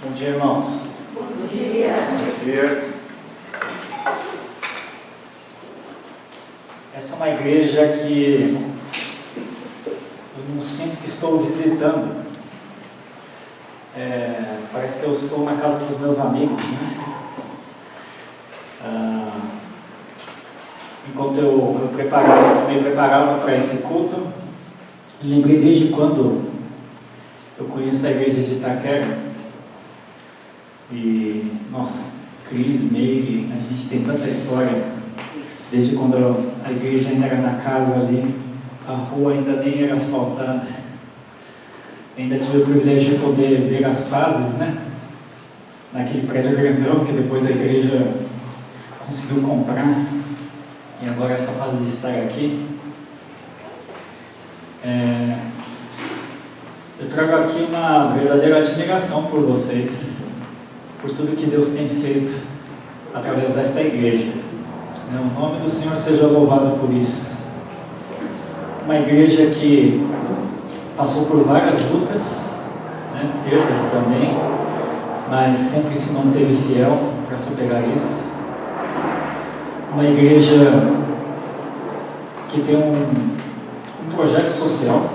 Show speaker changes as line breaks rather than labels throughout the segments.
Bom dia, irmãos.
Bom dia.
Bom dia.
Essa é uma igreja que eu não sinto que estou visitando. Parece que eu estou na casa dos meus amigos, né? Enquanto eu me preparava para esse culto, lembrei desde quando eu conheço a igreja de Itaquera. E, nossa, Cris, Meire, a gente tem tanta história. Desde quando a igreja ainda era na casa ali, a rua ainda nem era asfaltada. Ainda tive o privilégio de poder ver as fases, né? Naquele prédio grandão que depois a igreja conseguiu comprar. E agora essa fase de estar aqui. Eu trago aqui uma verdadeira admiração por vocês, por tudo que Deus tem feito através desta igreja. O nome do Senhor seja louvado por isso. Uma igreja que passou por várias lutas, né, perdas também, mas sempre se manteve fiel para superar isso. Uma igreja que tem um projeto social.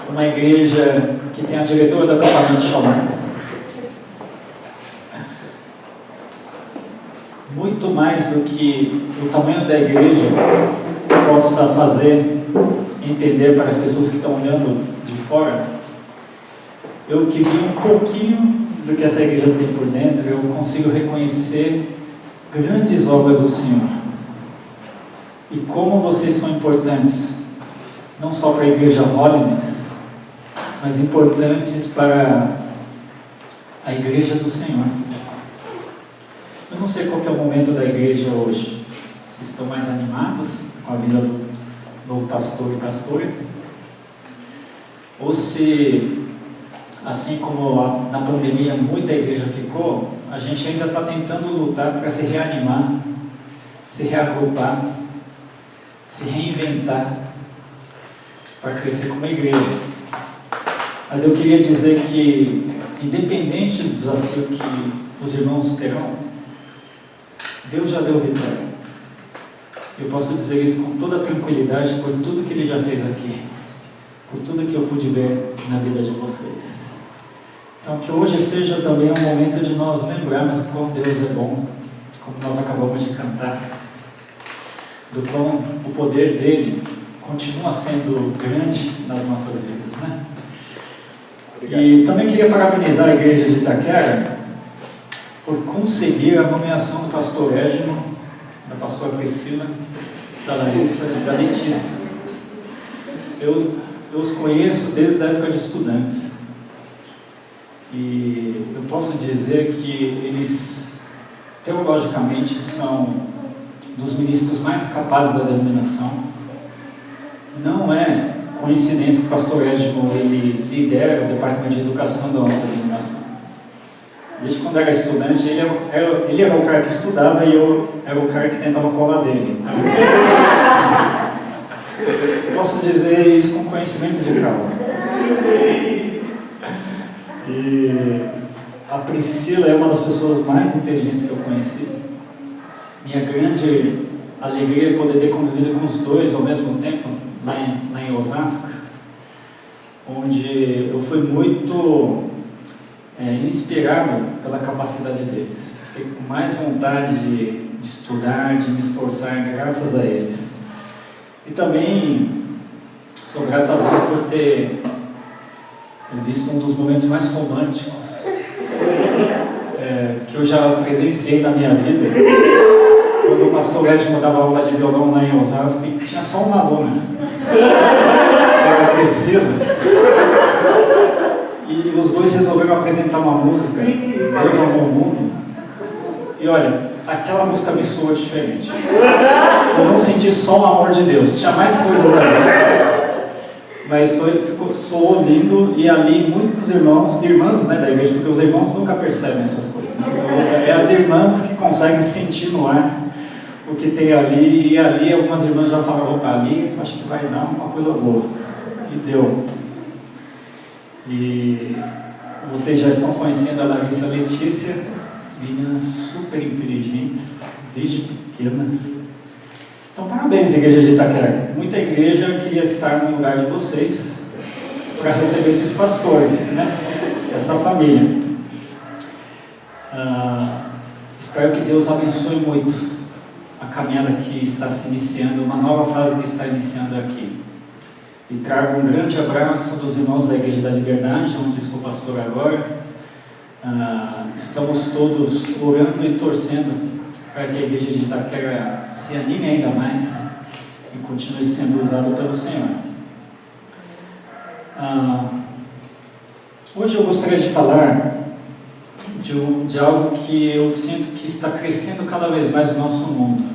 Uma igreja que tem a diretora do acampamento Shalom. Muito mais do que o tamanho da igreja possa fazer entender para as pessoas que estão olhando de fora, eu que vi um pouquinho do que essa igreja tem por dentro, eu consigo reconhecer grandes obras do Senhor. E como vocês são importantes, não só para a igreja Holiness, mas importantes para a igreja do Senhor. Eu não sei qual que é o momento da igreja hoje. Se estão mais animados com a vinda do novo pastor e pastora, ou se, assim como na pandemia muita igreja ficou, a gente ainda está tentando lutar para se reanimar, se reagrupar, se reinventar, para crescer como igreja. Mas eu queria dizer que, independente do desafio que os irmãos terão, Deus já deu vitória. Eu posso dizer isso com toda tranquilidade por tudo que Ele já fez aqui, por tudo que eu pude ver na vida de vocês. Então, que hoje seja também um momento de nós lembrarmos como Deus é bom, como nós acabamos de cantar, do quão o poder dele continua sendo grande nas nossas vidas, né? Obrigado. E também queria parabenizar a igreja de Itaquera por conseguir a nomeação do pastor Edmo, da pastora Priscila, da Larissa e da Letícia. Eu os conheço desde a época de estudantes. E eu posso dizer que eles, teologicamente, são dos ministros mais capazes da denominação. Não é coincidência que o pastor Edmo ele lidera o departamento de educação da nossa denominação. Desde quando era estudante, ele era o cara que estudava e eu era o cara que tentava colar dele. Então, eu posso dizer isso com conhecimento de causa. E a Priscila é uma das pessoas mais inteligentes que eu conheci. Minha grande alegria é poder ter convivido com os dois ao mesmo tempo, lá em Osasco, onde eu fui muito inspirado pela capacidade deles. Fiquei com mais vontade de estudar, de me esforçar graças a eles. E também sou grato a Deus por ter visto um dos momentos mais românticos que eu já presenciei na minha vida, quando o pastor Edmo dava aula de violão lá em Osasco e tinha só uma aluna, que era a Priscila. E os dois resolveram apresentar uma música, Deus amou o mundo. E olha, aquela música me soou diferente. Eu não senti só o amor de Deus, tinha mais coisas ali. Mas soou lindo, e ali muitos irmãs, né, da igreja, porque os irmãos nunca percebem essas coisas. Né? É as irmãs que conseguem sentir no ar o que tem ali, e ali algumas irmãs já falaram, opa, ali acho que vai dar uma coisa boa. E deu. E Vocês já estão conhecendo a Larissa e a Letícia, meninas super inteligentes, desde pequenas. Então, parabéns, Igreja de Itaquera. Muita igreja queria estar no lugar de vocês para receber esses pastores, né? Essa família. Espero que Deus abençoe muito a caminhada que está se iniciando, uma nova fase que está iniciando aqui. E trago um grande abraço dos irmãos da Igreja da Liberdade, onde sou pastor agora. Estamos todos orando e torcendo para que a Igreja de Itaquera se anime ainda mais e continue sendo usada pelo Senhor. Hoje eu gostaria de falar de algo que eu sinto que está crescendo cada vez mais no nosso mundo.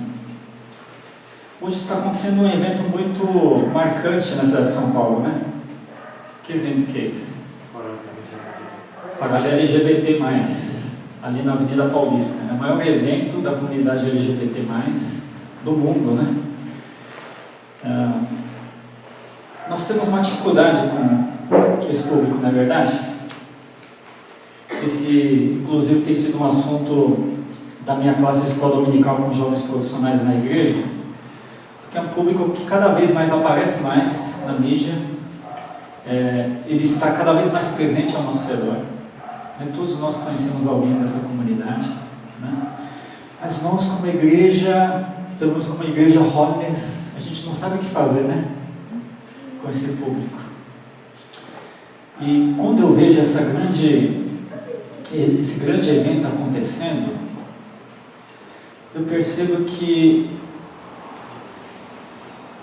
Hoje está acontecendo um evento muito marcante na cidade de São Paulo, né? Que evento que é esse? Parada LGBT+, ali na Avenida Paulista. É o maior evento da comunidade LGBT+, do mundo, né? Nós temos uma dificuldade com esse público, não é verdade? Esse, inclusive, tem sido um assunto da minha classe de escola dominical com jovens profissionais na igreja, porque é um público que cada vez mais aparece mais na mídia, ele está cada vez mais presente ao nosso redor. Todos nós conhecemos alguém dessa comunidade, né? Mas nós, como igreja, pelo menos como igreja Holiness, a gente não sabe o que fazer, né? Com esse público. E quando eu vejo esse grande evento acontecendo, eu percebo que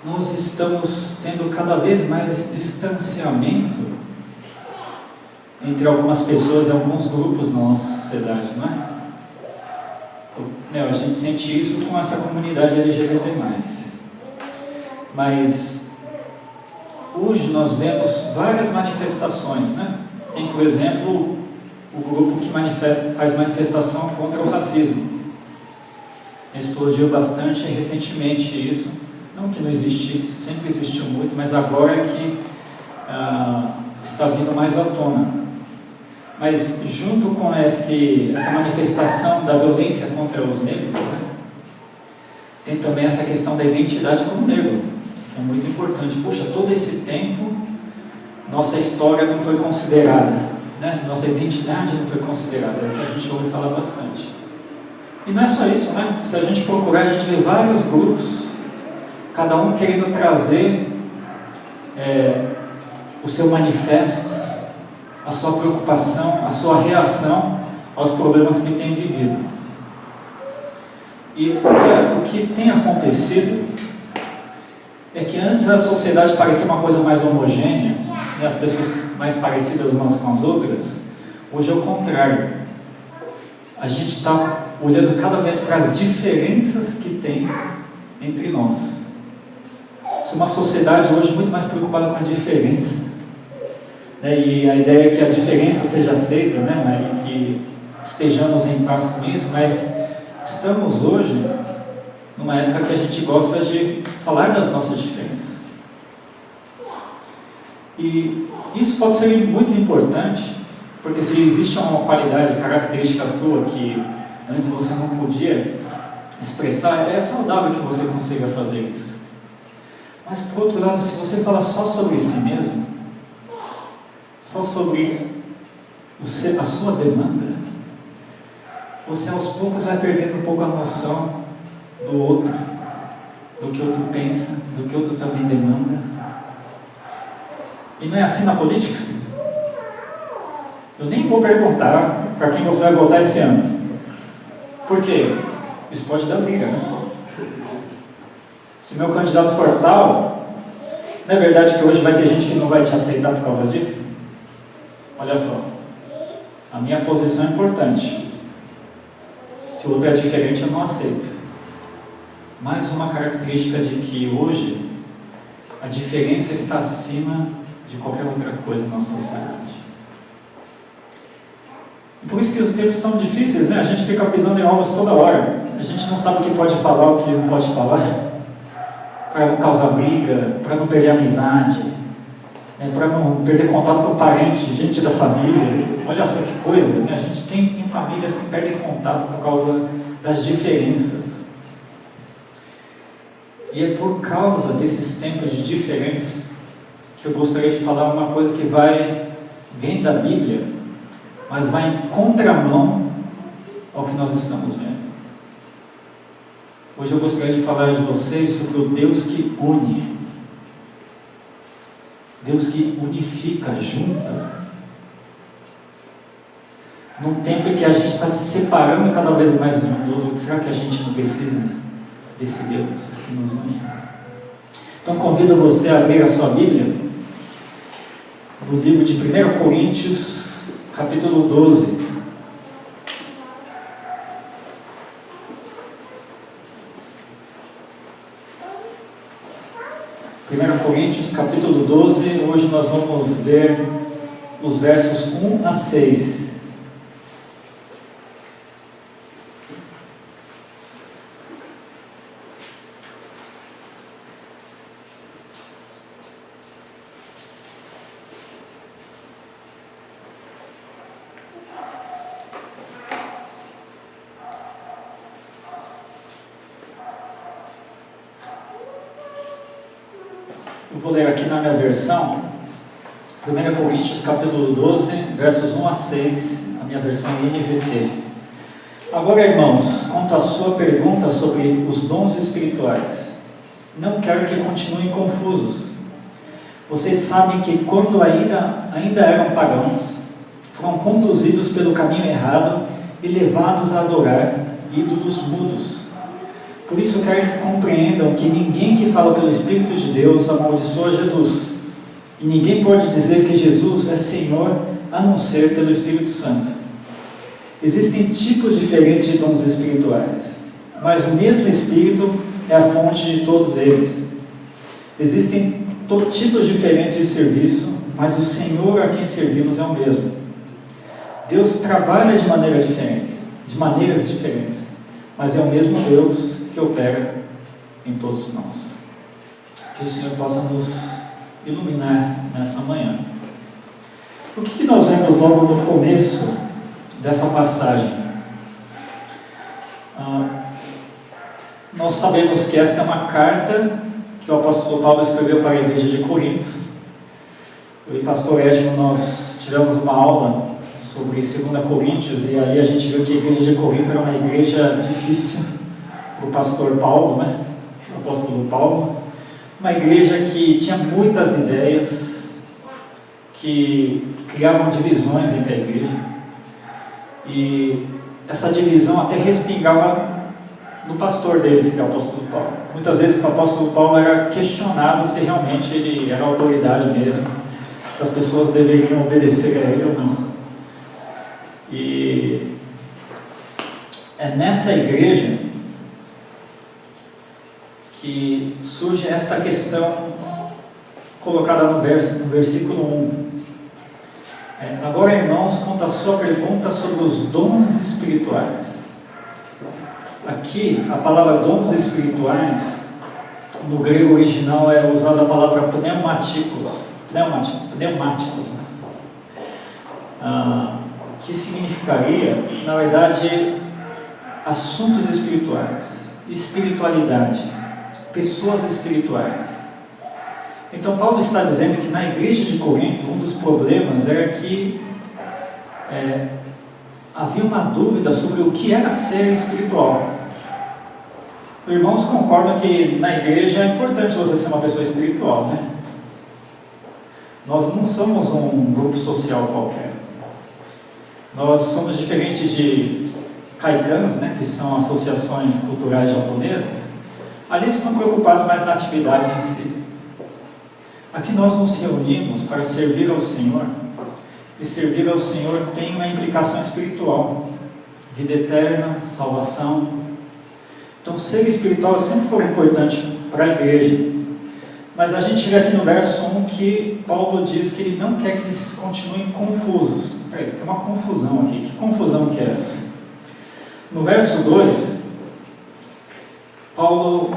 nós estamos tendo cada vez mais distanciamento entre algumas pessoas e alguns grupos na nossa sociedade, não é? A gente sente isso com essa comunidade LGBT+. Mas hoje nós vemos várias manifestações, né? Tem, por exemplo, o grupo que faz manifestação contra o racismo. Explodiu bastante recentemente isso. Não que não existisse, sempre existiu muito, mas agora é que está vindo mais à tona. Mas junto com essa manifestação da violência contra os negros, né, tem também essa questão da identidade como negro, que é muito importante. Puxa, todo esse tempo, nossa história não foi considerada, né? Nossa identidade não foi considerada, é o que a gente ouve falar bastante. E não é só isso, né? Se a gente procurar, a gente vê vários grupos, cada um querendo trazer o seu manifesto, a sua preocupação, a sua reação aos problemas que tem vivido. E o que tem acontecido é que antes a sociedade parecia uma coisa mais homogênea, né, as pessoas mais parecidas umas com as outras. Hoje é o contrário. A gente está olhando cada vez para as diferenças que tem entre nós. É uma sociedade hoje muito mais preocupada com a diferença, né? E a ideia é que a diferença seja aceita, né? E que estejamos em paz com isso, mas estamos hoje numa época que a gente gosta de falar das nossas diferenças. E isso pode ser muito importante, porque se existe uma qualidade, característica sua que antes você não podia expressar, é saudável que você consiga fazer isso. Mas, por outro lado, se você fala só sobre si mesmo, só sobre a sua demanda, você aos poucos vai perdendo um pouco a noção do outro, do que o outro pensa, do que o outro também demanda. E não é assim na política? Eu nem vou perguntar para quem você vai votar esse ano. Por quê? Isso pode dar briga, né? Se meu candidato for tal, não é verdade que hoje vai ter gente que não vai te aceitar por causa disso? Olha só, a minha posição é importante. Se o outro é diferente, eu não aceito. Mais uma característica de que hoje a diferença está acima de qualquer outra coisa na nossa sociedade. E por isso que os tempos estão difíceis, né? A gente fica pisando em ovos toda hora. A gente não sabe o que pode falar, o que não pode falar, para não causar briga, para não perder a amizade. para não perder contato com parente, gente da família. Olha só que coisa, né? A gente tem famílias que perdem contato por causa das diferenças. E é por causa desses tempos de diferença que eu gostaria de falar uma coisa que vem da Bíblia, mas vai em contramão ao que nós estamos vendo. Hoje eu gostaria de falar de vocês sobre o Deus que une, Deus que unifica, junta. Num tempo em que a gente está se separando cada vez mais um do outro, será que a gente não precisa desse Deus que nos une? Então convido você a abrir a sua Bíblia no livro de 1 Coríntios, capítulo 12. 1 Coríntios, capítulo 12, hoje nós vamos ver os versos 1 a 6. Eu vou ler aqui na minha versão, 1 Coríntios capítulo 12, versos 1 a 6, a minha versão é NVT. Agora, irmãos, quanto à sua pergunta sobre os dons espirituais, não quero que continuem confusos. Vocês sabem que quando ainda eram pagãos, foram conduzidos pelo caminho errado e levados a adorar ídolos mudos. Por isso quero que compreendam que ninguém que fala pelo Espírito de Deus amaldiçoa Jesus. E ninguém pode dizer que Jesus é Senhor a não ser pelo Espírito Santo. Existem tipos diferentes de dons espirituais, mas o mesmo Espírito é a fonte de todos eles. Existem tipos diferentes de serviço, mas o Senhor a quem servimos é o mesmo. Deus trabalha de maneiras diferentes, mas é o mesmo Deus que opera em todos nós. Que o Senhor possa nos iluminar nessa manhã. O que nós vemos logo no começo dessa passagem? Nós sabemos que esta é uma carta que o apóstolo Paulo escreveu para a igreja de Corinto. Eu e pastor Edmo, nós tivemos uma aula sobre 2 Coríntios, e ali a gente viu que a igreja de Corinto era uma igreja difícil para o pastor Paulo, o apóstolo Paulo, uma igreja que tinha muitas ideias, que criavam divisões entre a igreja, e essa divisão até respingava no pastor deles, que é o apóstolo Paulo. Muitas vezes o apóstolo Paulo era questionado se realmente ele era autoridade mesmo, se as pessoas deveriam obedecer a ele ou não. E é nessa igreja que surge esta questão colocada no versículo 1. Agora, irmãos, quanto à sua pergunta sobre os dons espirituais. Aqui, a palavra dons espirituais, no grego original é usada a palavra pneumáticos, que significaria, na verdade, assuntos espirituais, espiritualidade, pessoas espirituais. Então Paulo está dizendo que na igreja de Corinto, um dos problemas era que havia uma dúvida sobre o que era ser espiritual. Os irmãos concordam que na igreja é importante você ser uma pessoa espiritual, né? Nós não somos um grupo social qualquer. Nós somos diferentes de Kaikans, né, que são associações culturais japonesas. Ali eles estão preocupados mais na atividade em si. Aqui nós nos reunimos para servir ao Senhor, e servir ao Senhor tem uma implicação espiritual, vida eterna, salvação. Então ser espiritual sempre foi importante para a igreja, mas a gente vê aqui no verso 1 que Paulo diz que ele não quer que eles continuem confusos. Peraí, tem uma confusão aqui, que confusão que é essa? No verso 2, Paulo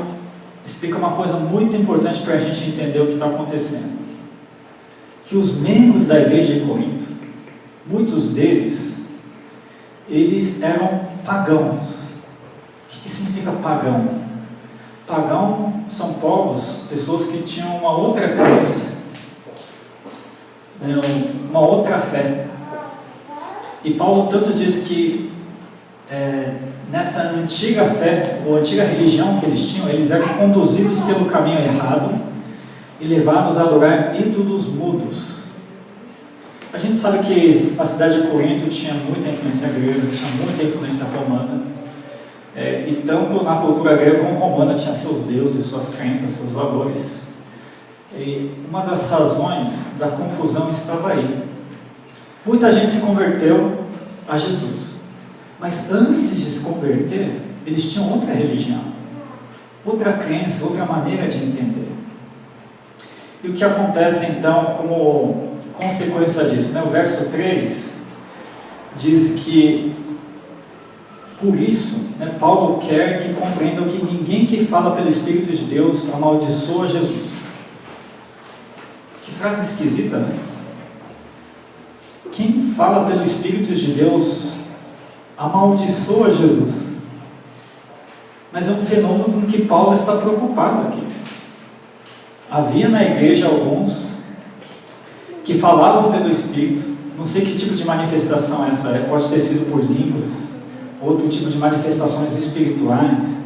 explica uma coisa muito importante para a gente entender o que está acontecendo. que os membros da igreja de Corinto, muitos deles, eles eram pagãos. O que significa pagão? Pagão são povos, pessoas que tinham uma outra crença, uma outra fé. E Paulo tanto diz que nessa antiga fé, ou antiga religião que eles tinham, eles eram conduzidos pelo caminho errado e levados a adorar ídolos mudos. A gente sabe que a cidade de Corinto tinha muita influência grega, tinha muita influência romana, e tanto na cultura grega como romana tinha seus deuses, suas crenças, seus valores. E uma das razões da confusão estava aí. Muita gente se converteu a Jesus, mas antes de se converter, eles tinham outra religião, outra crença, outra maneira de entender. E o que acontece então como consequência disso? O verso 3 diz que, por isso, Paulo quer que compreendam que ninguém que fala pelo Espírito de Deus amaldiçoa Jesus. Que frase esquisita, né? Quem fala pelo Espírito de Deus amaldiçoa Jesus. Mas é um fenômeno com que Paulo está preocupado aqui. Havia na igreja alguns que falavam pelo Espírito, não sei que tipo de manifestação essa é, pode ter sido por línguas, outro tipo de manifestações espirituais,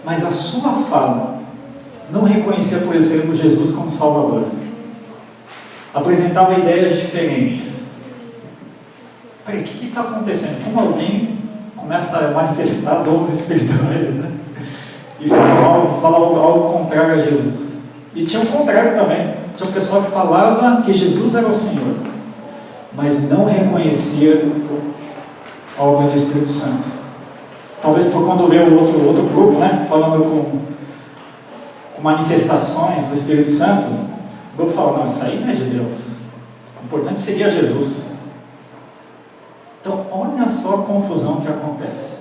mas a sua fala não reconhecia, por exemplo, Jesus como Salvador. Apresentava ideias diferentes. Peraí, o que está acontecendo? Como alguém começa a manifestar dons espirituais, né? E fala algo contrário a Jesus. E tinha o contrário também. Tinha o pessoal que falava que Jesus era o Senhor, mas não reconhecia algo do Espírito Santo. Talvez por quando vê o outro grupo, né, falando com manifestações do Espírito Santo, o grupo fala, não, isso aí não é de Deus. O importante seria Jesus. Então, olha só a confusão que acontece.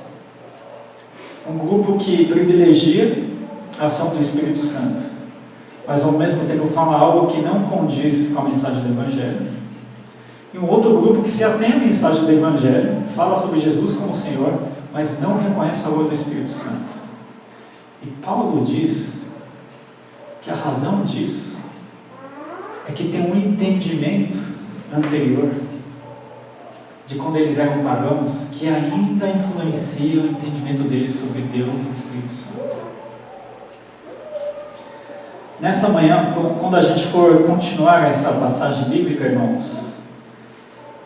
Um grupo que privilegia a ação do Espírito Santo, mas ao mesmo tempo fala algo que não condiz com a mensagem do Evangelho. E um outro grupo que se atém à mensagem do Evangelho, fala sobre Jesus como Senhor, mas não reconhece a obra do Espírito Santo. E Paulo diz que a razão disso é que tem um entendimento anterior de quando eles eram pagãos, que ainda influencia o entendimento deles sobre Deus e o Espírito Santo. Nessa manhã, quando a gente for continuar essa passagem bíblica, irmãos,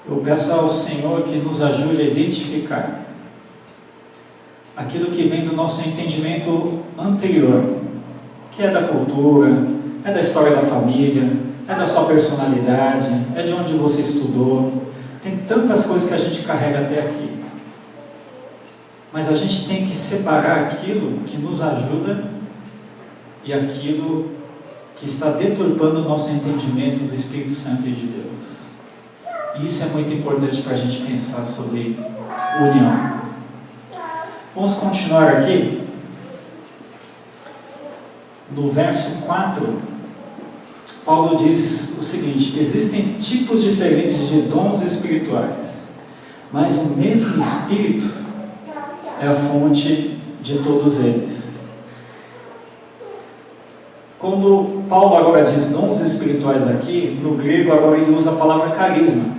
eu peço ao Senhor que nos ajude a identificar aquilo que vem do nosso entendimento anterior, que é da cultura, é da história da família, é da sua personalidade, é de onde você estudou. Tem tantas coisas que a gente carrega até aqui. Mas a gente tem que separar aquilo que nos ajuda e aquilo que está deturpando o nosso entendimento do Espírito Santo e de Deus. E isso é muito importante para a gente pensar sobre união. Vamos continuar aqui. No verso 4, Paulo diz o seguinte: existem tipos diferentes de dons espirituais, mas o mesmo Espírito é a fonte de todos eles. Quando Paulo agora diz dons espirituais aqui, no grego agora ele usa a palavra carisma.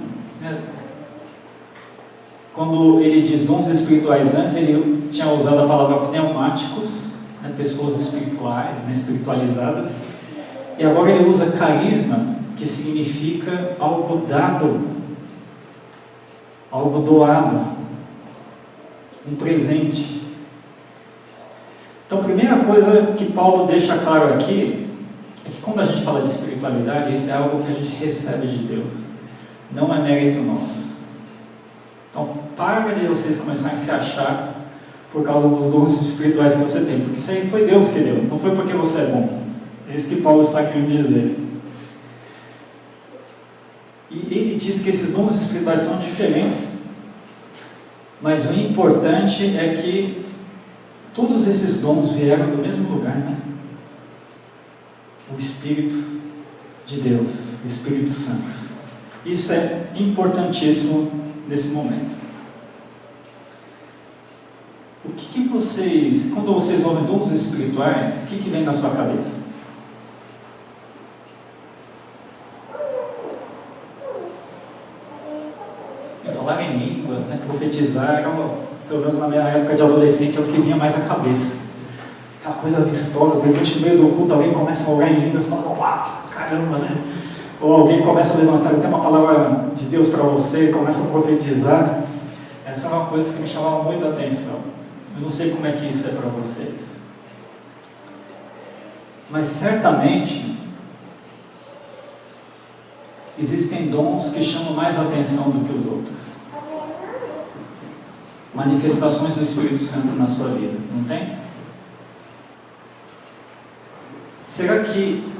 Quando ele diz dons espirituais antes, ele tinha usado a palavra pneumáticos, pessoas espirituais, espiritualizadas. E agora ele usa carisma, que significa algo dado, algo doado, um presente. Então, a primeira coisa que Paulo deixa claro aqui é que quando a gente fala de espiritualidade, isso é algo que a gente recebe de Deus, não é mérito nosso. Então, para de vocês começarem a se achar por causa dos dons espirituais que você tem, porque isso aí foi Deus que deu, não foi porque você é bom. É isso que Paulo está querendo dizer. E ele diz que esses dons espirituais são diferentes, mas o importante é que todos esses dons vieram do mesmo lugar, né? O Espírito. de Deus, do Espírito Santo. Isso é importantíssimo nesse momento. O que vocês, quando vocês ouvem dons espirituais, o que vem na sua cabeça? Falar em línguas, né, profetizar, pelo menos na minha época de adolescente, é o que vinha mais à cabeça. Aquela coisa vistosa, de repente no meio do culto alguém começa a orar em línguas, fala, uau, caramba, né? Ou alguém começa a levantar, tem uma palavra de Deus para você, começa a profetizar. Essa é uma coisa que me chamava muito a atenção. Eu não sei como é que isso é para vocês. Mas certamente existem dons que chamam mais atenção do que os outros. Manifestações do Espírito Santo na sua vida, não tem? Será que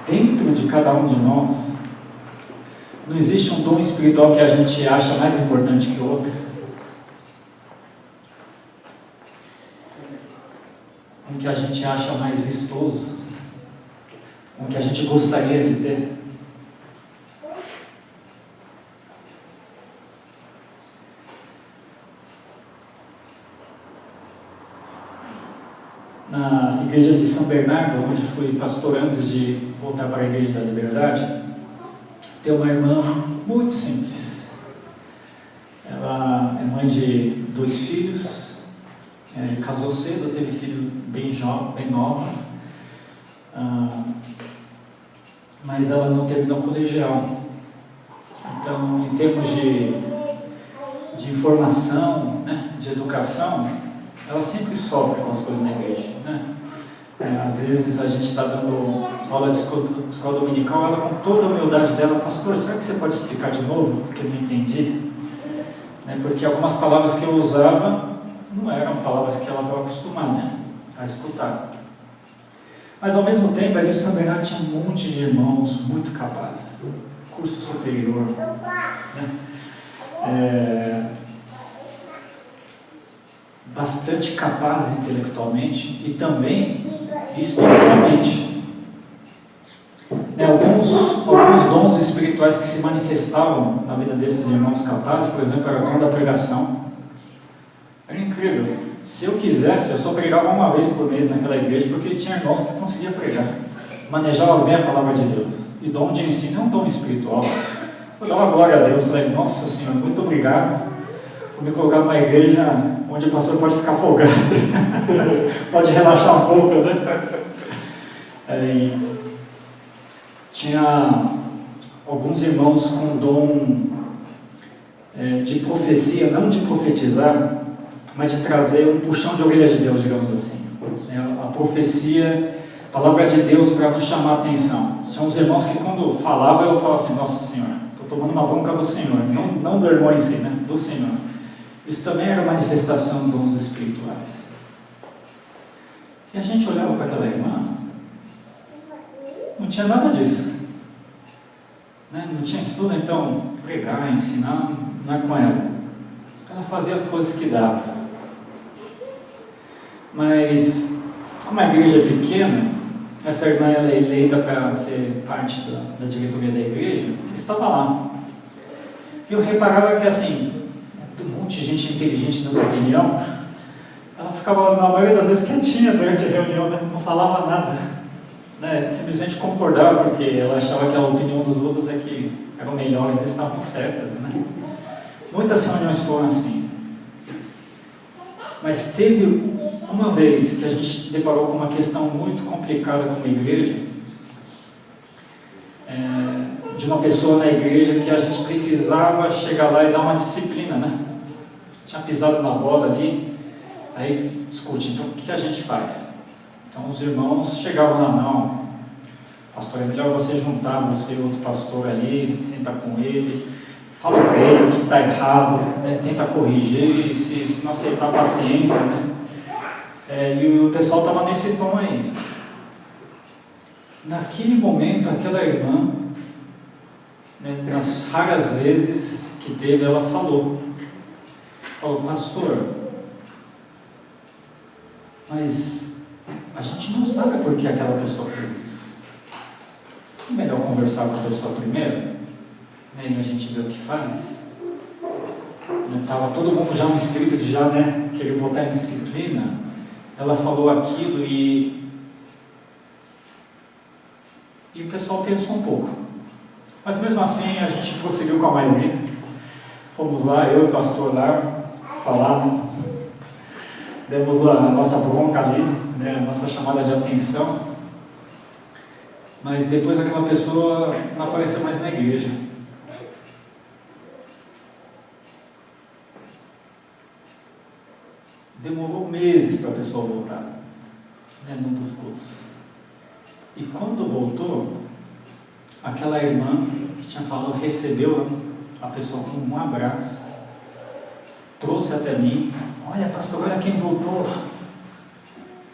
dentro de cada um de nós não existe um dom espiritual que a gente acha mais importante que o outro? Um que a gente acha mais vistoso? Um que a gente gostaria de ter? Na igreja de São Bernardo, onde fui pastor antes de voltar para a Igreja da Liberdade, tem uma irmã muito simples. Ela é mãe de 2 filhos, casou cedo, teve filho bem jovem, bem nova, mas ela não terminou colegial. Então, em termos de informação, né, de educação, ela sempre sofre com as coisas na igreja, né? Às vezes a gente está dando aula de escola dominical, ela com toda a humildade dela, pastor, será que você pode explicar de novo? Porque eu não entendi. Porque algumas palavras que eu usava não eram palavras que ela estava acostumada a escutar. Mas ao mesmo tempo, a igreja de São Bernardo tinha um monte de irmãos muito capazes, curso superior, né? Bastante capazes intelectualmente e também espiritualmente. Alguns dons espirituais que se manifestavam na vida desses irmãos capazes, por exemplo, era o dom da pregação. Era incrível. Se eu quisesse, eu só pregava uma vez por mês naquela igreja, porque tinha irmãos que conseguiam pregar. Manejava bem a palavra de Deus. E dom de ensino é um dom espiritual. Eu dava glória a Deus, falei, nossa Senhora, muito obrigado por me colocar numa igreja onde o pastor pode ficar folgado, pode relaxar um pouco, né? Tinha alguns irmãos com dom de profecia, não de profetizar, mas de trazer um puxão de orelha de Deus, digamos assim. A profecia, a palavra de Deus para nos chamar a atenção. Tinha uns irmãos que quando falava, eu falava assim, nossa Senhora, estou tomando uma bronca do Senhor, não do irmão em si, né? Do Senhor. Isso também era manifestação de dons espirituais. E a gente olhava para aquela irmã, não tinha nada disso, né? Não tinha estudo, então, pregar, ensinar, não é com ela. Ela fazia as coisas que dava. Mas, como a igreja é pequena, essa irmã ela é eleita para ser parte da diretoria da igreja, estava lá. E eu reparava que, assim, um monte de gente inteligente dando opinião, ela ficava, na maioria das vezes, quietinha durante a reunião, né? Não falava nada, né? Simplesmente concordava, porque ela achava que a opinião dos outros é que eram melhores, eles estavam certas, né? Muitas reuniões foram assim. Mas teve uma vez que a gente deparou com uma questão muito complicada com a igreja, de uma pessoa na igreja que a gente precisava chegar lá e dar uma disciplina, né? Tinha pisado na bola ali, aí discute, então o que a gente faz? Então os irmãos chegavam lá, não, pastor, é melhor você juntar você e outro pastor ali, senta com ele, fala para ele o que está errado, né? Tenta corrigir, se não aceitar, paciência, né? E o pessoal estava nesse tom aí. Naquele momento, aquela irmã, né, nas raras vezes que teve, ela falou, pastor, mas a gente não sabe por que aquela pessoa fez isso. é melhor conversar com a pessoa primeiro, né, e a gente vê o que faz. Estava todo mundo já no espírito de já, né, querer botar em disciplina. Ela falou aquilo e o pessoal pensou um pouco. Mas mesmo assim a gente prosseguiu com a maioria. Fomos lá, eu e o pastor lá, falamos, demos a nossa bronca ali, né, a nossa chamada de atenção. Mas depois aquela pessoa não apareceu mais na igreja. Demorou meses para a pessoa voltar, né, num dos cultos. E quando voltou, aquela irmã que tinha falado, recebeu a pessoa com um abraço, trouxe até mim, olha pastor, olha quem voltou.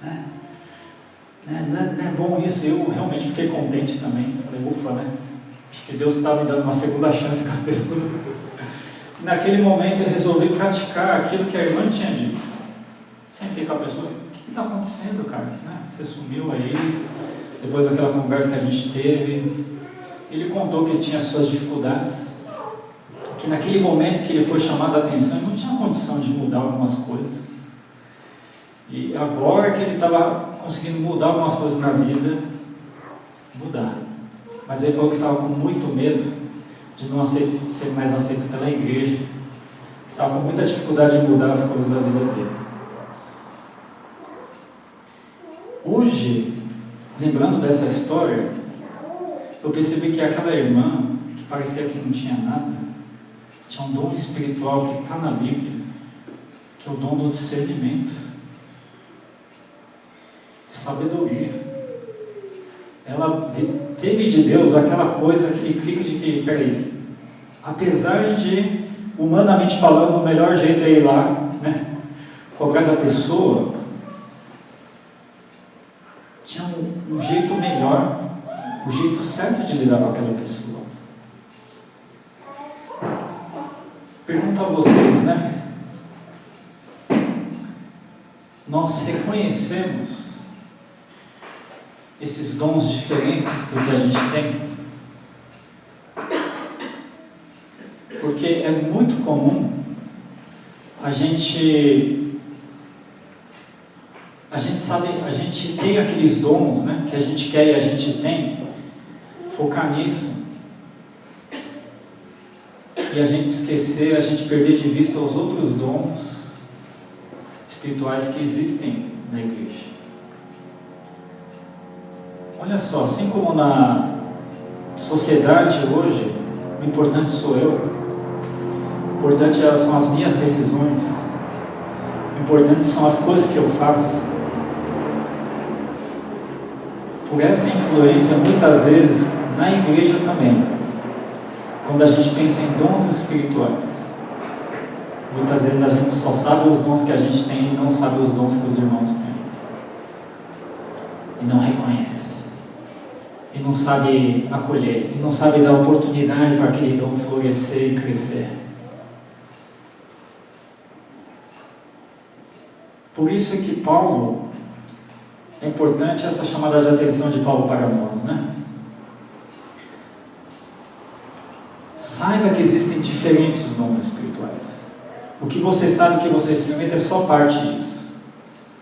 Né? Não é bom isso, eu realmente fiquei contente também. Falei, ufa, né? Acho que Deus está me dando uma segunda chance com a pessoa. E naquele momento eu resolvi praticar aquilo que a irmã tinha dito. Sentei com a pessoa, o que está acontecendo, cara? Né? Você sumiu aí, depois daquela conversa que a gente teve. Ele contou que tinha suas dificuldades, que naquele momento que ele foi chamado a atenção, ele não tinha condição de mudar algumas coisas. E agora que ele estava conseguindo mudar algumas coisas na vida, mudar. Mas ele falou que estava com muito medo de não ser mais aceito pela igreja, que estava com muita dificuldade em mudar as coisas da vida dele. Hoje, lembrando dessa história, eu percebi que aquela irmã, que parecia que não tinha nada, tinha um dom espiritual que está na Bíblia, que é o dom do discernimento, de sabedoria. Ela teve de Deus aquela coisa, aquele clique de que, peraí, apesar de, humanamente falando, o melhor jeito é ir lá, né, cobrar da pessoa, tinha um jeito melhor, o jeito certo de lidar com aquela pessoa. Pergunto a vocês, né? Nós reconhecemos esses dons diferentes do que a gente tem? Porque é muito comum a gente tem aqueles dons, né, que a gente quer e a gente tem, focar nisso, e a gente esquecer, a gente perder de vista os outros dons espirituais que existem na igreja. Olha só, assim como na sociedade hoje, o importante sou eu, o importante são as minhas decisões, o importante são as coisas que eu faço. Por essa influência, muitas vezes, na igreja também, quando a gente pensa em dons espirituais, muitas vezes a gente só sabe os dons que a gente tem e não sabe os dons que os irmãos têm. E não reconhece. E não sabe acolher. E não sabe dar oportunidade para aquele dom florescer e crescer. Por isso que Paulo, é importante essa chamada de atenção de Paulo para nós, né? Saiba que existem diferentes dons espirituais. O que você sabe, o que você experimenta é só parte disso.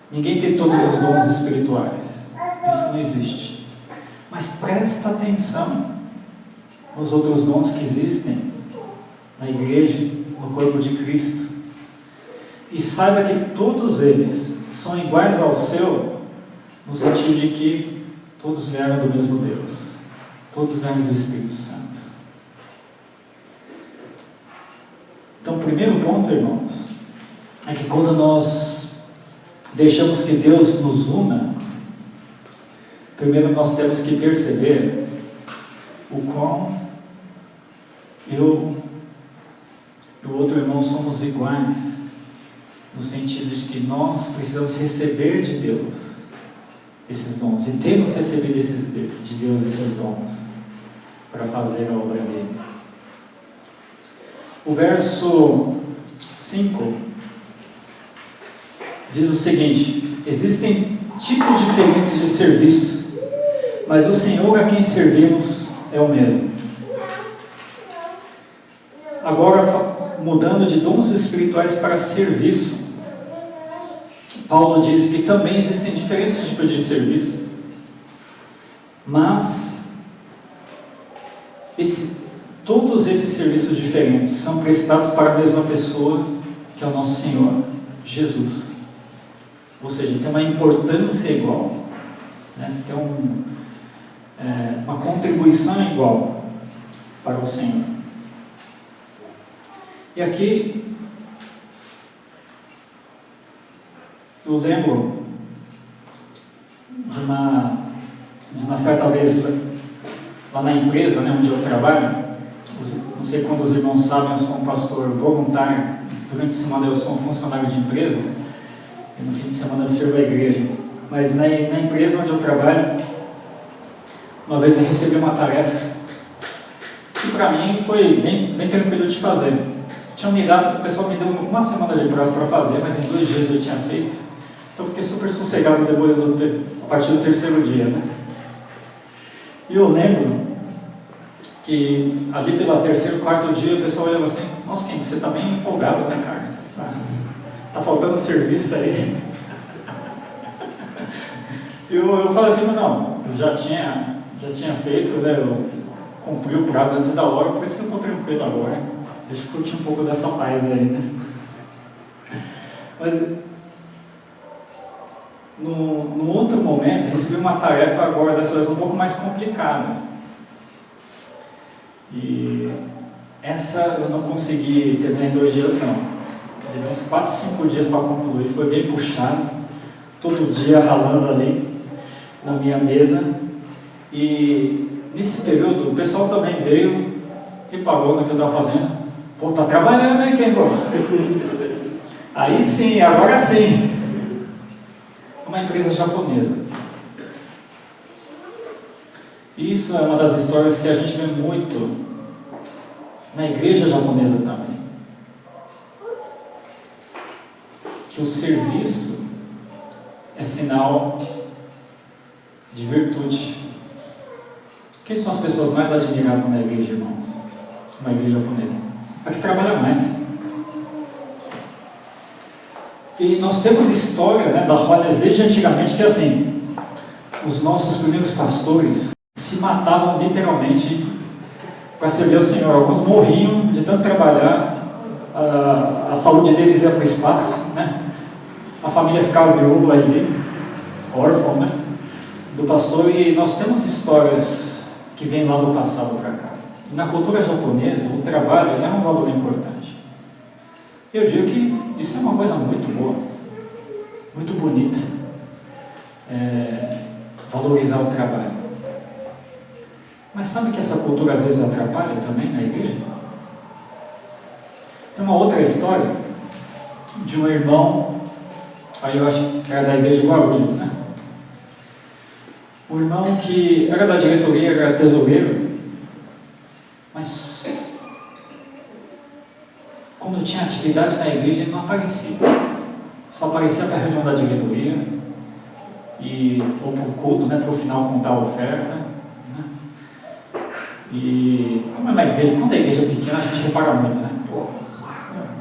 Ninguém tem todos os dons espirituais. Isso não existe. Mas presta atenção nos outros dons que existem na igreja, no corpo de Cristo. E saiba que todos eles são iguais ao seu, no sentido de que todos vieram do mesmo Deus. Todos vieram do Espírito Santo. Então, o primeiro ponto, irmãos, é que quando nós deixamos que Deus nos una, primeiro nós temos que perceber o quão eu e o outro irmão somos iguais, no sentido de que nós precisamos receber de Deus esses dons, e temos recebido de Deus esses dons para fazer a obra dele. O verso 5 diz o seguinte: existem tipos diferentes de serviço, mas o Senhor a quem servimos é o mesmo. Agora, mudando de dons espirituais para serviço, Paulo diz que também existem diferentes tipos de serviço, mas todos esses serviços diferentes são prestados para a mesma pessoa, que é o nosso Senhor Jesus. Ou seja, tem uma importância igual, né? Tem uma contribuição igual para o Senhor. E aqui eu lembro de uma certa vez lá na empresa, né, onde eu trabalho. Não sei quantos irmãos sabem, eu sou um pastor voluntário. Durante a semana eu sou um funcionário de empresa e no fim de semana eu sirvo a igreja. Mas na empresa onde eu trabalho, uma vez eu recebi uma tarefa que para mim foi bem tranquilo de fazer. O pessoal me deu uma semana de prazo para fazer, mas em 2 dias eu tinha feito. Então eu fiquei super sossegado depois a partir do 3º dia, né? E eu lembro que ali pelo 3º, 4º dia o pessoal olhava assim: nossa, Ken, você está bem folgado, né, cara? Tá faltando serviço aí. E eu falei assim: não, eu já tinha feito, né? Eu cumpri o prazo antes da hora, por isso que eu estou tranquilo agora. Deixa eu curtir um pouco dessa paz aí, né? Mas no outro momento, eu recebi uma tarefa agora, dessa vez um pouco mais complicada. E essa eu não consegui terminar em 2 dias, não. Levei uns 4, 5 dias para concluir, foi bem puxado. Todo dia ralando ali na minha mesa. E nesse período, o pessoal também veio e pagou no que eu estava fazendo. Pô, tá trabalhando, hein, Kengo? Aí sim, agora sim. Uma empresa japonesa. Isso é uma das histórias que a gente vê muito na igreja japonesa também. Que o serviço é sinal de virtude. Quem são as pessoas mais admiradas na igreja, irmãos? Na igreja japonesa? A que trabalha mais. E nós temos história, né, da Rollins desde antigamente, que assim, os nossos primeiros pastores se matavam literalmente para servir ao Senhor. Alguns morriam de tanto trabalhar, a saúde deles ia para o espaço, né? A família ficava viúva ali, órfã, né, do pastor. E nós temos histórias que vêm lá do passado para cá. Na cultura japonesa, o trabalho é um valor importante. Eu digo que isso é uma coisa muito boa, muito bonita, valorizar o trabalho. Mas sabe que essa cultura às vezes atrapalha também na igreja? Tem uma outra história de um irmão, aí eu acho que era da igreja de Guarulhos, né? Um irmão que era da diretoria, era tesoureiro, mas quando tinha atividade na igreja ele não aparecia. Só aparecia para a reunião da diretoria, ou para o culto, né, para o final contar a oferta. Né? E como é uma igreja, quando a igreja é pequena a gente repara muito, né? Pô,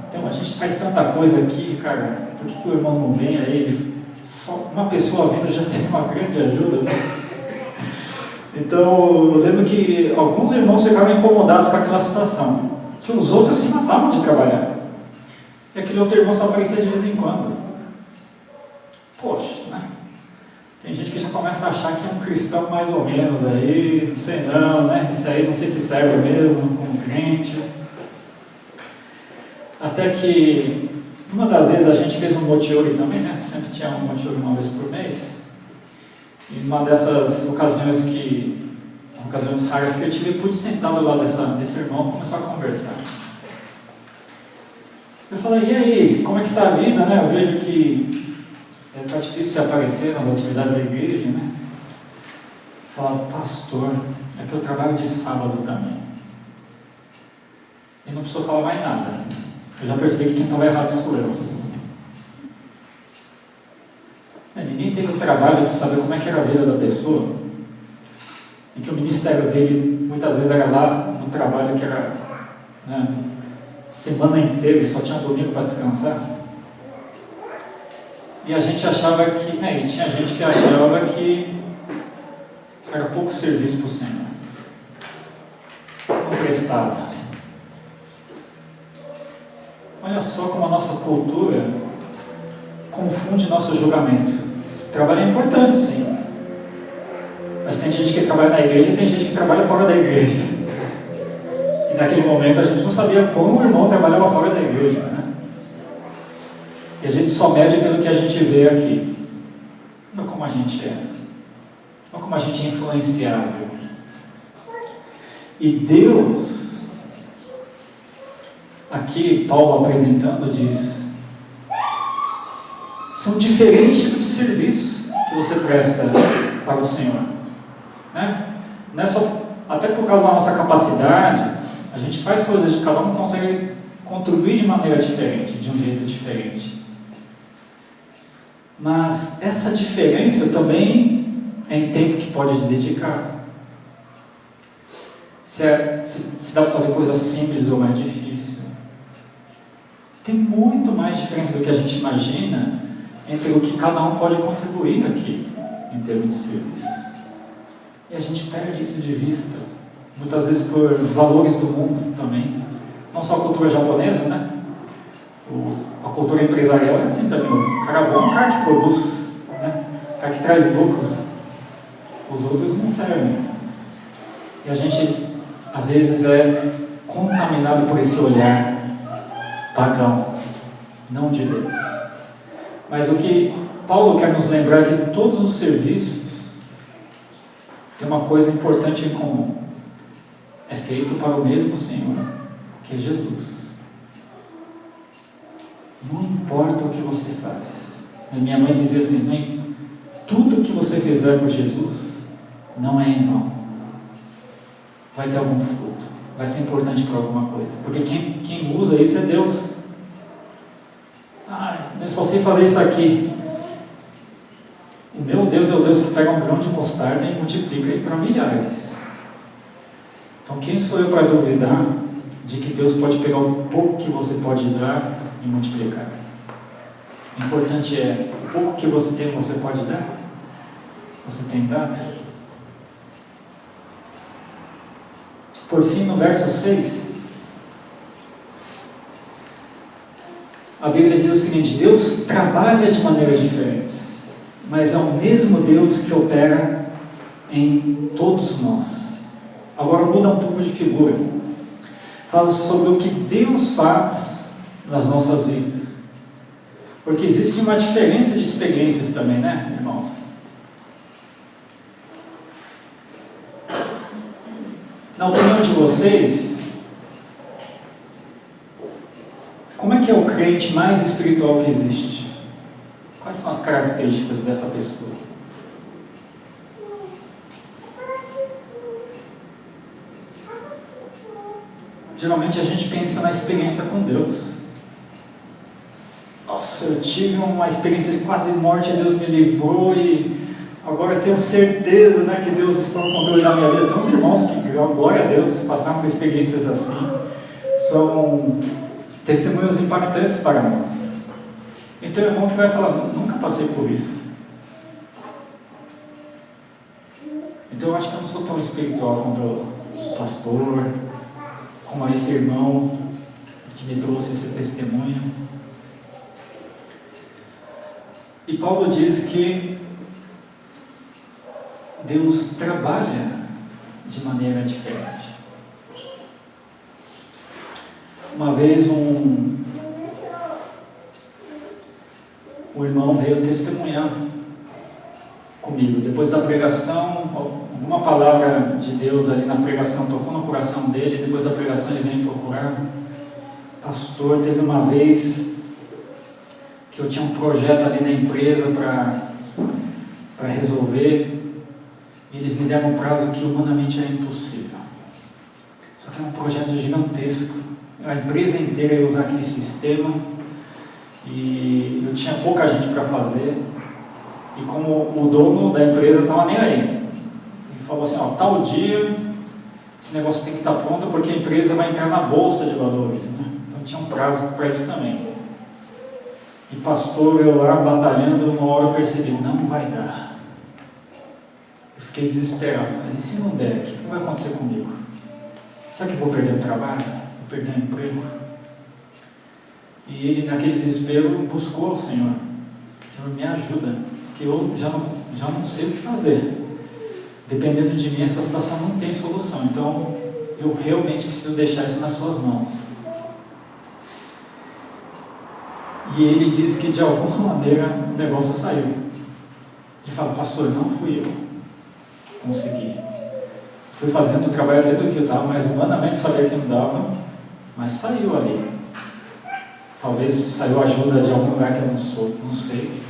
então a gente faz tanta coisa aqui, cara, por que o irmão não vem aí? Só uma pessoa vindo já seria uma grande ajuda, né? Então eu lembro que alguns irmãos ficaram incomodados com aquela situação, que os outros se matavam de trabalhar. E aquele outro irmão só aparecia de vez em quando. Poxa, né? Tem gente que já começa a achar que é um cristão mais ou menos aí, não sei não, né? Isso aí não sei se serve mesmo como crente. Até que, uma das vezes a gente fez um motiori também, né? Sempre tinha um motiori uma vez por mês. E uma dessas ocasiões raras que eu tive, eu pude sentar do lado desse irmão e começar a conversar. Eu falei: e aí, como é que está a vida, né? Eu vejo que está difícil se aparecer nas atividades da igreja, né? Falava: pastor, é que eu trabalho de sábado também. E não precisou falar mais nada. Eu já percebi que quem estava errado sou eu. Ninguém teve o trabalho de saber como é que era a vida da pessoa em que o ministério dele muitas vezes era lá no trabalho, que era, né, semana inteira, ele só tinha domingo para descansar. E a gente achava que, né, e tinha gente que achava que era pouco serviço para o Senhor, não prestava. Olha só como a nossa cultura confunde nosso julgamento. Trabalho é importante, sim, mas tem gente que trabalha na igreja e tem gente que trabalha fora da igreja. E naquele momento a gente não sabia como o irmão trabalhava fora da igreja, né? E a gente só mede pelo que a gente vê aqui. Olha como a gente é. Olha como a gente é influenciável. E Deus, aqui Paulo apresentando, diz: são diferentes tipos de serviço que você presta para o Senhor, né? Não é só, até por causa da nossa capacidade, a gente faz coisas de cada um consegue contribuir de maneira diferente, de um jeito diferente. Mas essa diferença também é em tempo que pode dedicar. Se dá para fazer coisas simples ou mais difíceis. Tem muito mais diferença do que a gente imagina entre o que cada um pode contribuir aqui, em termos de serviço. E a gente perde isso de vista, muitas vezes por valores do mundo também. Não só a cultura japonesa, né? A cultura empresarial é assim também. O cara bom é um cara que produz, né? O cara que traz lucro. Os outros não servem. E a gente, às vezes, é contaminado por esse olhar pagão, não de Deus. Mas o que Paulo quer nos lembrar é que todos os serviços têm uma coisa importante em comum: é feito para o mesmo Senhor, que é Jesus. Não importa o que você faz. Minha mãe dizia assim: mãe, tudo que você fizer por Jesus não é em vão. Vai ter algum fruto, vai ser importante para alguma coisa, porque quem usa isso é Deus. Eu só sei fazer isso aqui. O meu Deus é o Deus que pega um grão de mostarda e multiplica aí para milhares. Então quem sou eu para duvidar de que Deus pode pegar o pouco que você pode dar e multiplicar? O importante é, o pouco que você tem, você pode dar? Você tem dado? Por fim, no verso 6, a Bíblia diz o seguinte: Deus trabalha de maneiras diferentes, mas é o mesmo Deus que opera em todos nós. Agora muda um pouco de figura. Fala sobre o que Deus faz nas nossas vidas. Porque existe uma diferença de experiências também, né, irmãos? Na opinião de vocês, como é que é o crente mais espiritual que existe? Quais são as características dessa pessoa? Geralmente a gente pensa na experiência com Deus. Nossa, eu tive uma experiência de quase morte, Deus me livrou e agora eu tenho certeza, né, que Deus está no controle da minha vida. Tem uns irmãos que, glória a Deus, passaram por experiências assim. São testemunhos impactantes para nós. E tem um irmão que vai falar: nunca passei por isso. Então eu acho que eu não sou tão espiritual quanto o pastor, como esse irmão que me trouxe esse testemunho. E Paulo diz que Deus trabalha de maneira diferente. Uma vez um irmão veio testemunhar comigo. Depois da pregação, alguma palavra de Deus ali na pregação tocou no coração dele. Depois da pregação ele veio me procurar: pastor, teve uma vez que eu tinha um projeto ali na empresa para resolver, e eles me deram um prazo que humanamente era impossível. Só que era um projeto gigantesco, a empresa inteira ia usar aquele sistema, e eu tinha pouca gente para fazer, e como o dono da empresa estava nem aí, ele falou assim, ó, tal dia esse negócio tem que estar pronto porque a empresa vai entrar na bolsa de valores, né? Então tinha um prazo para isso também. E pastor, eu lá batalhando, uma hora eu percebi, não vai dar. Eu fiquei desesperado. Falei, e se não der, o que vai acontecer comigo? Será que eu vou perder o trabalho? Vou perder o emprego? E ele, naquele desespero, buscou o Senhor. Senhor, me ajuda, porque eu já não sei o que fazer. Dependendo de mim, essa situação não tem solução. Então, eu realmente preciso deixar isso nas suas mãos. E ele disse que de alguma maneira o negócio saiu. Ele falou, pastor, não fui eu que consegui. Fui fazendo o trabalho dentro do que eu estava, mas humanamente sabia que não dava, mas saiu ali. Talvez saiu ajuda de algum lugar que eu não sei.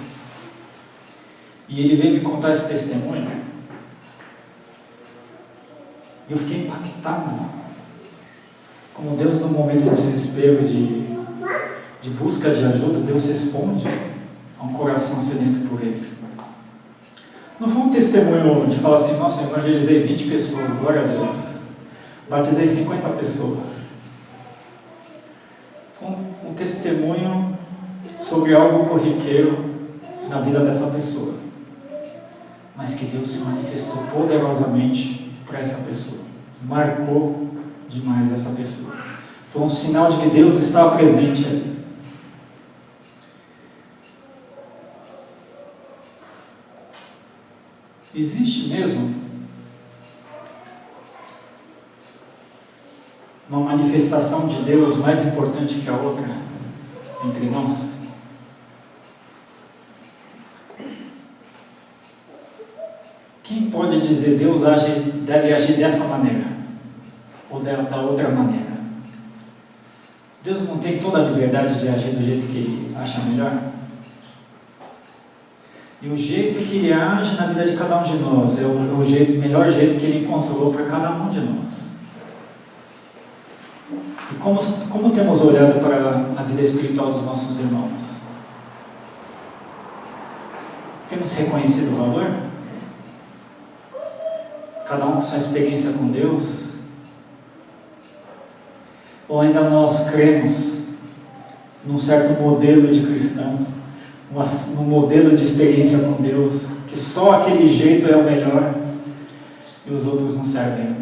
E ele veio me contar esse testemunho. E eu fiquei impactado. Como Deus, no momento de desespero, de busca de ajuda, Deus responde a um coração sedento por Ele. Não foi um testemunho de falar assim, nossa, eu evangelizei 20 pessoas, glória a Deus. Batizei 50 pessoas. Foi um testemunho sobre algo corriqueiro na vida dessa pessoa. Mas que Deus se manifestou poderosamente para essa pessoa. Marcou demais essa pessoa. Foi um sinal de que Deus estava presente ali. Existe mesmo uma manifestação de Deus mais importante que a outra entre nós? Quem pode dizer Deus deve agir dessa maneira ou da outra maneira? Deus não tem toda a liberdade de agir do jeito que Ele acha melhor? E o jeito que Ele age na vida de cada um de nós é o melhor jeito que Ele encontrou para cada um de nós. E como temos olhado para a vida espiritual dos nossos irmãos? Temos reconhecido o valor? Cada um com sua experiência com Deus? Ou ainda nós cremos num certo modelo de cristão? Um modelo de experiência com Deus, que só aquele jeito é o melhor e os outros não servem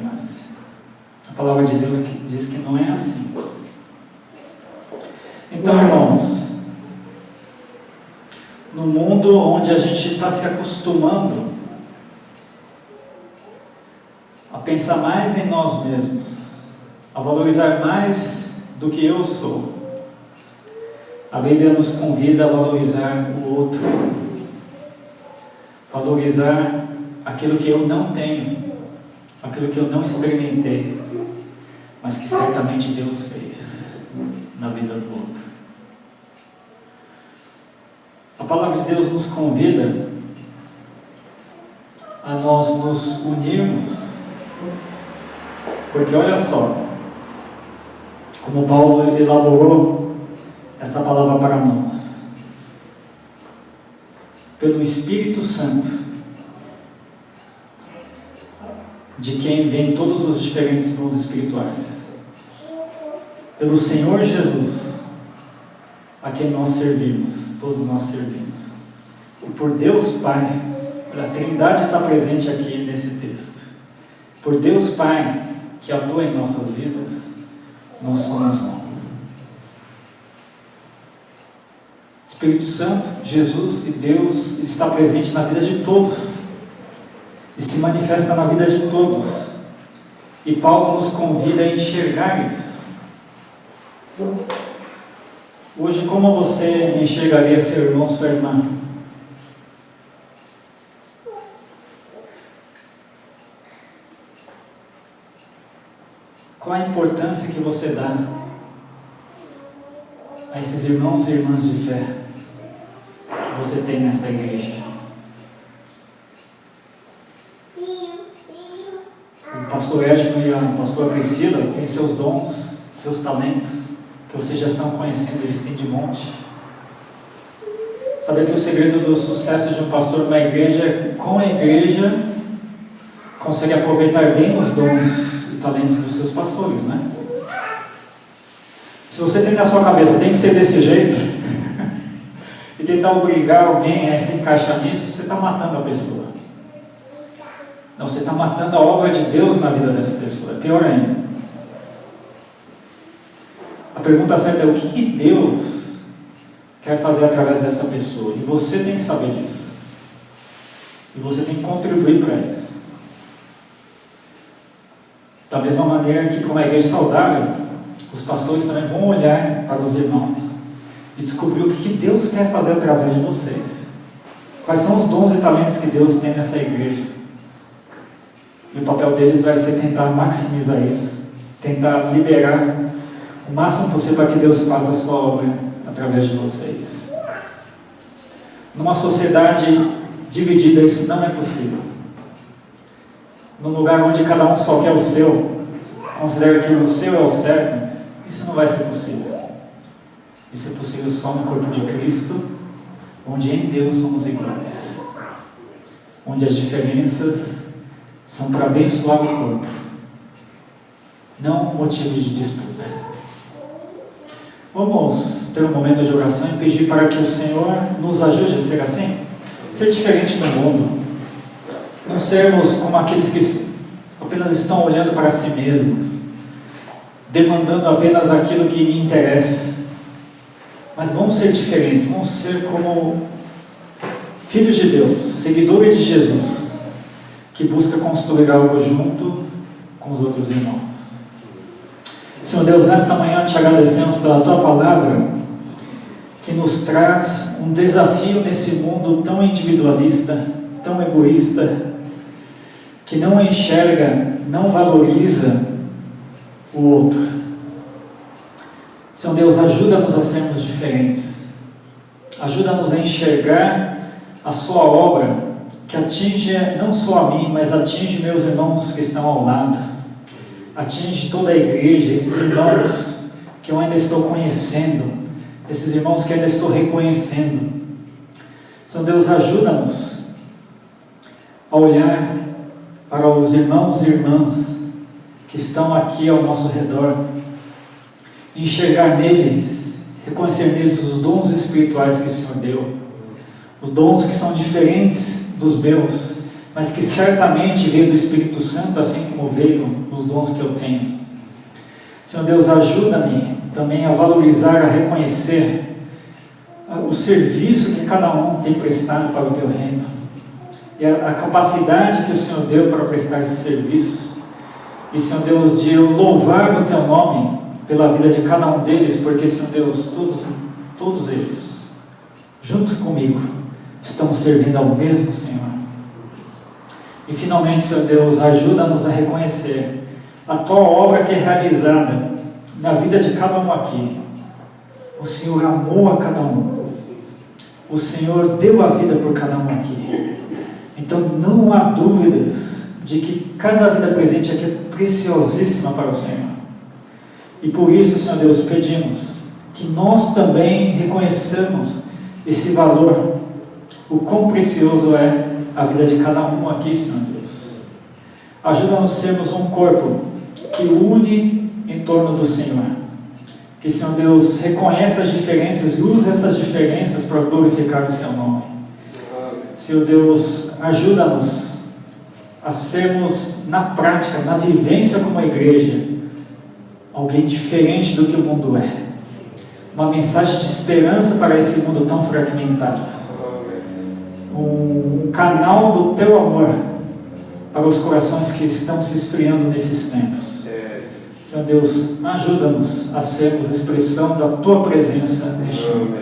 mais. A palavra de Deus diz que não é assim. Então, irmãos, no mundo onde a gente está se acostumando a pensar mais em nós mesmos, a valorizar mais do que eu sou, a Bíblia nos convida a valorizar o outro, valorizar aquilo que eu não tenho, aquilo que eu não experimentei, mas que certamente Deus fez na vida do outro. A palavra de Deus nos convida a nós nos unirmos, porque olha só, como Paulo elaborou esta palavra para nós. Pelo Espírito Santo, de quem vêm todos os diferentes dons espirituais. Pelo Senhor Jesus, a quem nós servimos, todos nós servimos. E por Deus Pai, a Trindade está presente aqui nesse texto. Por Deus Pai, que atua em nossas vidas, nós somos um. Espírito Santo, Jesus e Deus está presente na vida de todos e se manifesta na vida de todos. E Paulo nos convida a enxergar isso. Hoje, como você enxergaria seu irmão, sua irmã? Qual a importância que você dá a esses irmãos e irmãs de fé que você tem nesta igreja? O pastor Edno e a pastora Priscila têm seus dons, seus talentos, que vocês já estão conhecendo, eles têm de monte. Sabe que o segredo do sucesso de um pastor numa igreja é com a igreja consegue aproveitar bem os dons e talentos dos seus pastores, né? Se você tem na sua cabeça, tem que ser desse jeito, e tentar obrigar alguém a se encaixar nisso, você está matando a pessoa. Não, você está matando a obra de Deus na vida dessa pessoa. É pior ainda. A pergunta certa é: o que Deus quer fazer através dessa pessoa? E você tem que saber disso. E você tem que contribuir para isso. Da mesma maneira que para uma igreja saudável, os pastores também vão olhar para os irmãos e descobrir o que Deus quer fazer através de vocês. Quais são os dons e talentos que Deus tem nessa igreja. E o papel deles vai ser tentar maximizar isso, tentar liberar o máximo possível para que Deus faça a sua obra através de vocês. Numa sociedade dividida, isso não é possível. Num lugar onde cada um só quer o seu, considera que o seu é o certo, isso não vai ser possível. Isso é possível só no corpo de Cristo, onde em Deus somos iguais. Onde as diferenças são para abençoar o corpo, não motivo de disputa. Vamos ter um momento de oração e pedir para que o Senhor nos ajude a ser assim, ser diferente no mundo, não sermos como aqueles que apenas estão olhando para si mesmos, demandando apenas aquilo que me interessa, mas vamos ser diferentes, vamos ser como filhos de Deus, seguidores de Jesus, que busca construir algo junto com os outros irmãos. Senhor Deus, nesta manhã te agradecemos pela Tua Palavra, que nos traz um desafio nesse mundo tão individualista, tão egoísta, que não enxerga, não valoriza o outro. Senhor Deus, ajuda-nos a sermos diferentes. Ajuda-nos a enxergar a Sua obra, que atinge não só a mim, mas atinge meus irmãos que estão ao lado, atinge toda a igreja, esses irmãos que eu ainda estou conhecendo, esses irmãos que ainda estou reconhecendo. Senhor Deus, ajuda-nos a olhar para os irmãos e irmãs que estão aqui ao nosso redor, enxergar neles, reconhecer neles os dons espirituais que o Senhor deu, os dons que são diferentes dos meus, mas que certamente veio do Espírito Santo, assim como veio os dons que eu tenho. Senhor Deus, ajuda-me também a valorizar, a reconhecer o serviço que cada um tem prestado para o Teu reino, e a capacidade que o Senhor deu para prestar esse serviço, e Senhor Deus, de eu louvar o Teu nome pela vida de cada um deles, porque Senhor Deus, todos eles, juntos comigo, estão servindo ao mesmo Senhor. E finalmente, Senhor Deus, ajuda-nos a reconhecer a Tua obra que é realizada na vida de cada um aqui. O Senhor amou a cada um. O Senhor deu a vida por cada um aqui. Então não há dúvidas de que cada vida presente aqui é preciosíssima para o Senhor. E por isso, Senhor Deus, pedimos que nós também reconheçamos esse valor, o quão precioso é a vida de cada um aqui, Senhor Deus. Ajuda-nos a sermos um corpo que une em torno do Senhor. Que, Senhor Deus, reconheça as diferenças e use essas diferenças para glorificar o Seu nome. Senhor Deus, ajuda-nos a sermos, na prática, na vivência como igreja, alguém diferente do que o mundo é. Uma mensagem de esperança para esse mundo tão fragmentado. Um canal do Teu amor para os corações que estão se esfriando nesses tempos. Senhor Deus, ajuda-nos a sermos expressão da Tua presença neste mundo.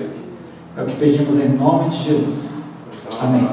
É o que pedimos em nome de Jesus. Amém.